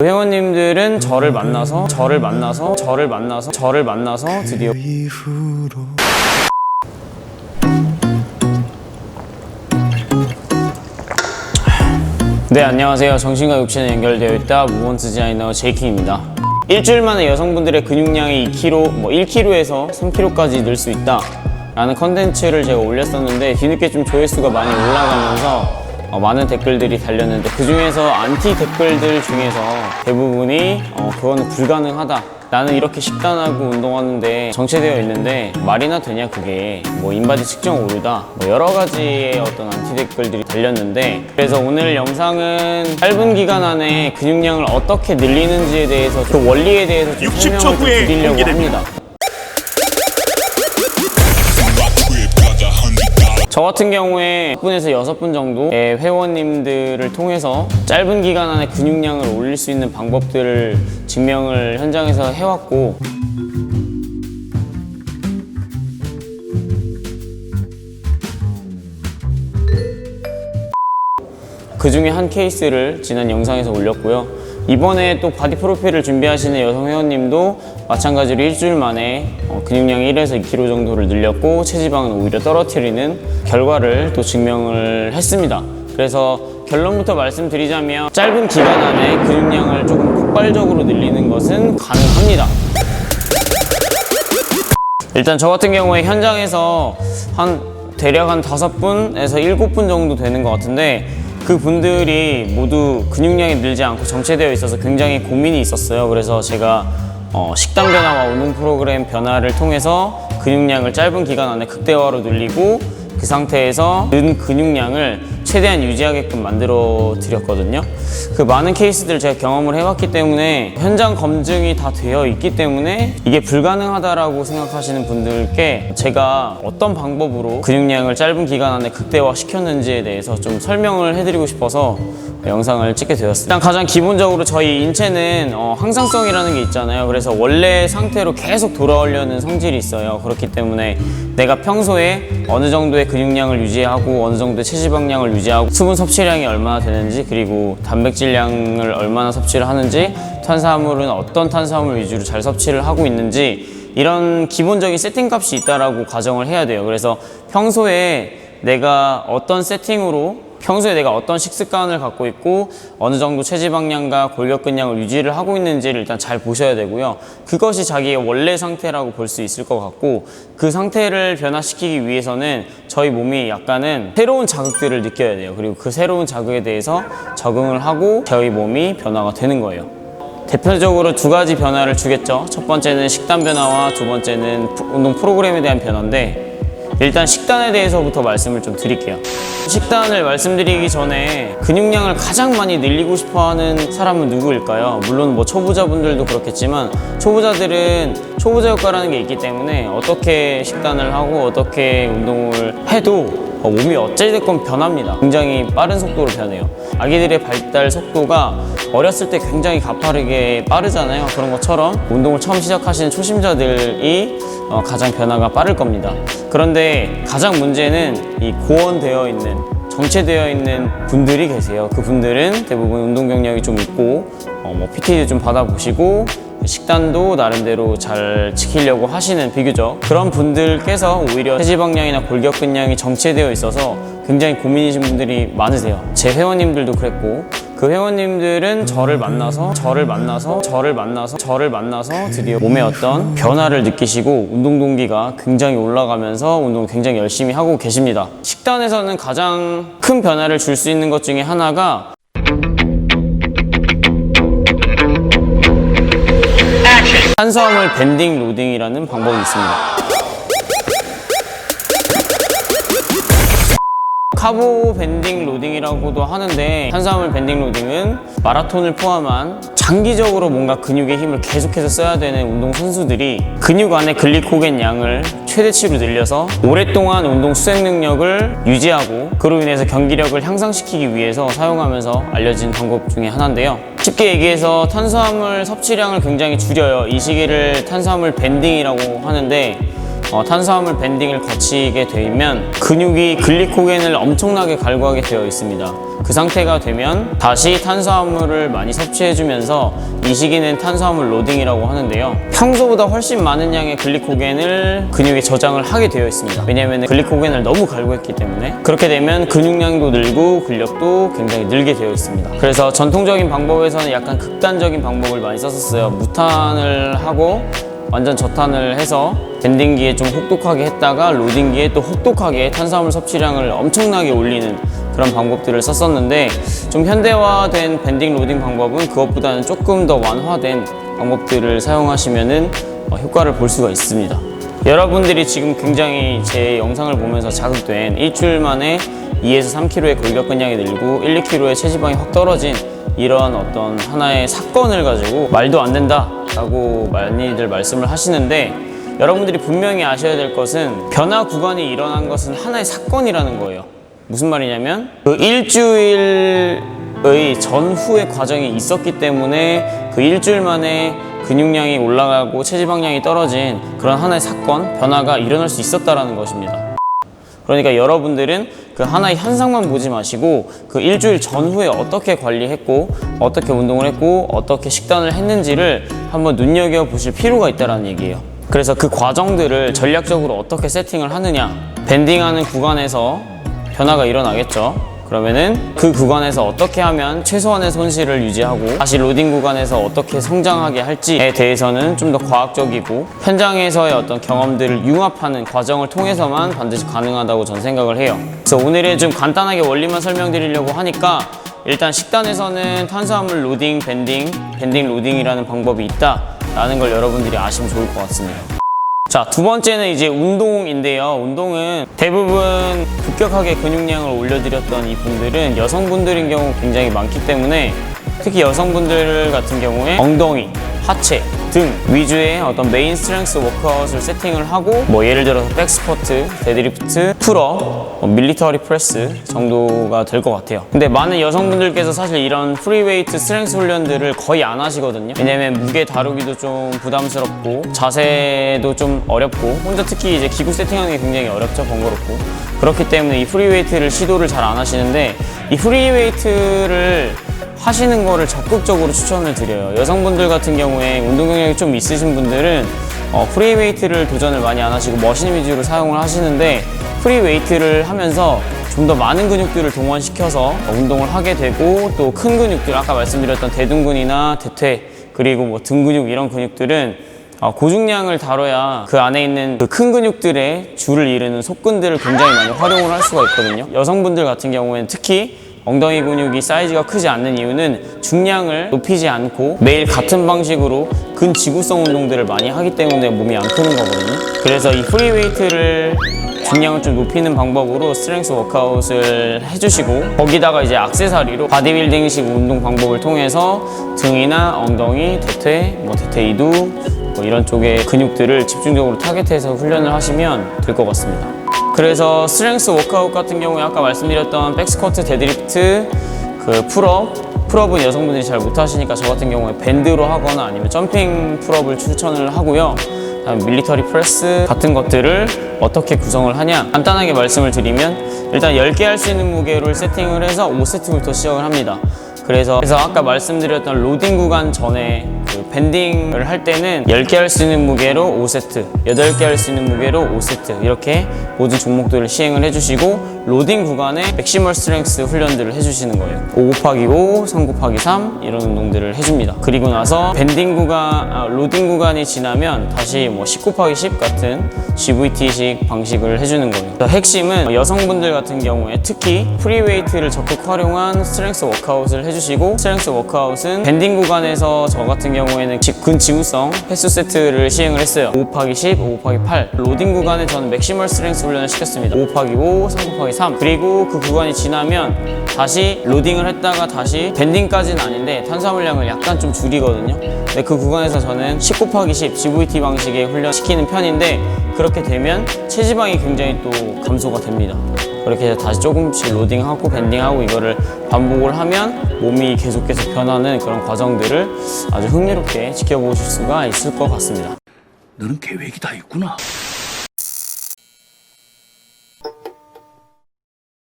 회원님들은 저를 만나서 드디어 네, 안녕하세요. 정신과 육체는 연결되어 있다 무원스 디자이너 제이킹입니다. 일주일 만에 여성분들의 근육량이 2kg, 1kg에서 3kg까지 늘 수 있다 라는 컨텐츠를 제가 올렸었는데 뒤늦게 좀 조회수가 많이 올라가면서 많은 댓글들이 달렸는데 그 중에서 안티 댓글들 중에서 대부분이 그거는 불가능하다, 나는 이렇게 식단하고 운동하는데 정체되어 있는데 말이나 되냐, 그게 인바디 측정 오류다, 여러 가지의 어떤 안티 댓글들이 달렸는데, 그래서 오늘 영상은 짧은 기간 안에 근육량을 어떻게 늘리는지에 대해서 그 원리에 대해서 좀 설명을 좀 드리려고 합니다. 저 같은 경우에 6분에서 6분 정도의 회원님들을 통해서 짧은 기간 안에 근육량을 올릴 수 있는 방법들을 증명을 현장에서 해왔고, 그 중에 한 케이스를 지난 영상에서 올렸고요. 이번에 또 바디 프로필을 준비하시는 여성 회원님도 마찬가지로 일주일 만에 근육량이 1에서 2kg 정도를 늘렸고 체지방은 오히려 떨어뜨리는 결과를 또 증명을 했습니다. 그래서 결론부터 말씀드리자면 짧은 기간 안에 근육량을 조금 폭발적으로 늘리는 것은 가능합니다. 일단 저 같은 경우에 현장에서 대략 한 5분에서 7분 정도 되는 것 같은데, 그 분들이 모두 근육량이 늘지 않고 정체되어 있어서 굉장히 고민이 있었어요. 그래서 제가 식단 변화와 운동 프로그램 변화를 통해서 근육량을 짧은 기간 안에 극대화로 늘리고 그 상태에서 는 근육량을 최대한 유지하게끔 만들어 드렸거든요. 그 많은 케이스들을 제가 경험을 해왔기 때문에 현장 검증이 다 되어 있기 때문에 이게 불가능하다라고 생각하시는 분들께 제가 어떤 방법으로 근육량을 짧은 기간 안에 극대화 시켰는지에 대해서 좀 설명을 해드리고 싶어서 영상을 찍게 되었어요. 일단 가장 기본적으로 저희 인체는 항상성이라는 게 있잖아요. 그래서 원래 상태로 계속 돌아오려는 성질이 있어요. 그렇기 때문에 내가 평소에 어느 정도의 근육량을 유지하고 어느 정도의 체지방량을 유지하고 수분 섭취량이 얼마나 되는지, 그리고 단백질량을 얼마나 섭취를 하는지, 탄수화물은 어떤 탄수화물 위주로 잘 섭취를 하고 있는지, 이런 기본적인 세팅값이 있다라고 가정을 해야 돼요. 그래서 평소에 내가 어떤 식습관을 갖고 있고 어느 정도 체지방량과 골격근량을 유지를 하고 있는지를 일단 잘 보셔야 되고요. 그것이 자기의 원래 상태라고 볼 수 있을 것 같고, 그 상태를 변화시키기 위해서는 저희 몸이 약간은 새로운 자극들을 느껴야 돼요. 그리고 그 새로운 자극에 대해서 적응을 하고 저희 몸이 변화가 되는 거예요. 대표적으로 2가지 변화를 주겠죠. 첫 번째는 식단 변화와 두 번째는 운동 프로그램에 대한 변화인데, 일단 식단에 대해서부터 말씀을 좀 드릴게요. 식단을 말씀드리기 전에 근육량을 가장 많이 늘리고 싶어하는 사람은 누구일까요? 물론 초보자분들도 그렇겠지만 초보자들은 초보자 효과라는 게 있기 때문에 어떻게 식단을 하고 어떻게 운동을 해도 몸이 어찌됐건 변합니다. 굉장히 빠른 속도로 변해요. 아기들의 발달 속도가 어렸을 때 굉장히 가파르게 빠르잖아요. 그런 것처럼 운동을 처음 시작하시는 초심자들이 가장 변화가 빠를 겁니다. 그런데 가장 문제는 이 고원되어 있는, 정체되어 있는 분들이 계세요. 그 분들은 대부분 운동 경력이 좀 있고 PT도 좀 받아보시고 식단도 나름대로 잘 지키려고 하시는 비교적 그런 분들께서 오히려 체지방량이나 골격근량이 정체되어 있어서 굉장히 고민이신 분들이 많으세요. 제 회원님들도 그랬고, 그 회원님들은 저를 만나서 드디어 몸에 어떤 변화를 느끼시고 운동 동기가 굉장히 올라가면서 운동을 굉장히 열심히 하고 계십니다. 식단에서는 가장 큰 변화를 줄 수 있는 것 중에 하나가 탄수화물 밴딩 로딩이라는 방법이 있습니다. 카보 밴딩 로딩이라고도 하는데, 탄수화물 밴딩 로딩은 마라톤을 포함한 장기적으로 뭔가 근육의 힘을 계속해서 써야 되는 운동 선수들이 근육 안에 글리코겐 양을 최대치로 늘려서 오랫동안 운동 수행 능력을 유지하고 그로 인해서 경기력을 향상시키기 위해서 사용하면서 알려진 방법 중에 하나인데요. 쉽게 얘기해서 탄수화물 섭취량을 굉장히 줄여요. 이 시기를 탄수화물 밴딩이라고 하는데, 탄수화물 밴딩을 거치게 되면 근육이 글리코겐을 엄청나게 갈구하게 되어 있습니다. 그 상태가 되면 다시 탄수화물을 많이 섭취해주면서 이 시기는 탄수화물 로딩이라고 하는데요. 평소보다 훨씬 많은 양의 글리코겐을 근육에 저장을 하게 되어 있습니다. 왜냐하면 글리코겐을 너무 갈구했기 때문에. 그렇게 되면 근육량도 늘고 근력도 굉장히 늘게 되어 있습니다. 그래서 전통적인 방법에서는 약간 극단적인 방법을 많이 썼었어요. 무탄을 하고 완전 저탄을 해서 밴딩기에 좀 혹독하게 했다가 로딩기에 또 혹독하게 탄수화물 섭취량을 엄청나게 올리는 그런 방법들을 썼었는데, 좀 현대화된 밴딩 로딩 방법은 그것보다는 조금 더 완화된 방법들을 사용하시면은 효과를 볼 수가 있습니다. 여러분들이 지금 굉장히 제 영상을 보면서 자극된 일주일 만에 2에서 3kg의 골격근량이 늘고 1, 2kg의 체지방이 확 떨어진 이런 어떤 하나의 사건을 가지고 말도 안 된다 라고 많이들 말씀을 하시는데, 여러분들이 분명히 아셔야 될 것은 변화 구간이 일어난 것은 하나의 사건이라는 거예요. 무슨 말이냐면 그 일주일의 전후의 과정이 있었기 때문에 그 일주일 만에 근육량이 올라가고 체지방량이 떨어진 그런 하나의 사건, 변화가 일어날 수 있었다는 것입니다. 그러니까 여러분들은 그 하나의 현상만 보지 마시고 그 일주일 전후에 어떻게 관리했고 어떻게 운동을 했고 어떻게 식단을 했는지를 한번 눈여겨보실 필요가 있다는 얘기예요. 그래서 그 과정들을 전략적으로 어떻게 세팅을 하느냐, 밴딩하는 구간에서 변화가 일어나겠죠. 그러면은 그 구간에서 어떻게 하면 최소한의 손실을 유지하고 다시 로딩 구간에서 어떻게 성장하게 할지에 대해서는 좀 더 과학적이고 현장에서의 어떤 경험들을 융합하는 과정을 통해서만 반드시 가능하다고 저는 생각을 해요. 그래서 오늘은 좀 간단하게 원리만 설명드리려고 하니까, 일단 식단에서는 탄수화물 로딩, 밴딩 로딩이라는 방법이 있다라는 걸 여러분들이 아시면 좋을 것 같습니다. 자, 두 번째는 이제 운동인데요. 운동은 대부분 급격하게 근육량을 올려드렸던 이 분들은 여성분들인 경우 굉장히 많기 때문에, 특히 여성분들 같은 경우에 엉덩이, 하체 등 위주의 어떤 메인 스트렝스 워크아웃을 세팅을 하고, 뭐 예를 들어서 백스쿼트, 데드리프트, 풀업, 밀리터리 프레스 정도가 될 것 같아요. 근데 많은 여성분들께서 사실 이런 프리웨이트 스트렝스 훈련들을 거의 안 하시거든요. 왜냐면 무게 다루기도 좀 부담스럽고 자세도 좀 어렵고, 혼자 특히 이제 기구 세팅하는 게 굉장히 어렵죠. 번거롭고. 그렇기 때문에 이 프리웨이트를 시도를 잘 안 하시는데, 이 프리웨이트를 하시는 거를 적극적으로 추천을 드려요. 여성분들 같은 경우에 운동 경력이 좀 있으신 분들은 프리웨이트를 도전을 많이 안 하시고 머신 위주로 사용을 하시는데, 프리웨이트를 하면서 좀 더 많은 근육들을 동원시켜서 운동을 하게 되고, 또 큰 근육들, 아까 말씀드렸던 대둔근이나 대퇴, 그리고 뭐 등 근육, 이런 근육들은 고중량을 다뤄야 그 안에 있는 그 큰 근육들의 줄을 이루는 속근들을 굉장히 많이 활용을 할 수가 있거든요. 여성분들 같은 경우에는 특히 엉덩이 근육이 사이즈가 크지 않는 이유는 중량을 높이지 않고 매일 같은 방식으로 근지구성 운동들을 많이 하기 때문에 몸이 안 크는 거거든요. 그래서 이 프리웨이트를 중량을 좀 높이는 방법으로 스트렝스 워크아웃을 해주시고, 거기다가 이제 액세서리로 바디빌딩식 운동 방법을 통해서 등이나 엉덩이, 대퇴, 대퇴 이두 이런 쪽의 근육들을 집중적으로 타겟해서 훈련을 하시면 될 것 같습니다. 그래서 스트렝스 워크아웃 같은 경우에 아까 말씀드렸던 백스쿼트, 데드리프트, 그 풀업은 여성분들이 잘 못하시니까 저 같은 경우에 밴드로 하거나 아니면 점핑 풀업을 추천을 하고요. 다음에 밀리터리 프레스 같은 것들을 어떻게 구성을 하냐, 간단하게 말씀을 드리면 일단 10개 할 수 있는 무게를 세팅을 해서 5세트부터 시작을 합니다. 그래서 아까 말씀드렸던 로딩 구간 전에 그 밴딩을 할 때는 10개 할 수 있는 무게로 5세트, 8개 할 수 있는 무게로 5세트, 이렇게 모든 종목들을 시행을 해주시고, 로딩 구간에 맥시멀 스트렝스 훈련들을 해주시는 거예요. 5 곱하기 5, 3 곱하기 3 이런 운동들을 해줍니다. 그리고 나서 로딩 구간이 지나면 다시 10 곱하기 10 같은 GVT식 방식을 해주는 거예요. 핵심은 여성분들 같은 경우에 특히 프리웨이트를 적극 활용한 스트렝스 워크아웃을 해주시고, 스트렝스 워크아웃은 밴딩 구간에서 저 같은 경우에는 근지구성 횟수 세트를 시행을 했어요. 5 곱하기 10, 5 곱하기 8. 로딩 구간에 저는 맥시멀 스트렝스 훈련을 시켰습니다. 5 곱하기 5, 3 곱하기 3. 그리고 그 구간이 지나면 다시 로딩을 했다가 다시 밴딩까지는 아닌데 탄수화물량을 약간 좀 줄이거든요. 근데 그 구간에서 저는 10 곱하기 10 GVT 방식의 훈련 시키는 편인데, 그렇게 되면 체지방이 굉장히 또 감소가 됩니다. 그렇게 해서 다시 조금씩 로딩하고 밴딩하고 이거를 반복을 하면 몸이 계속해서 변하는 그런 과정들을 아주 흥미롭게 지켜보실 수가 있을 것 같습니다. 너는 계획이 다 있구나.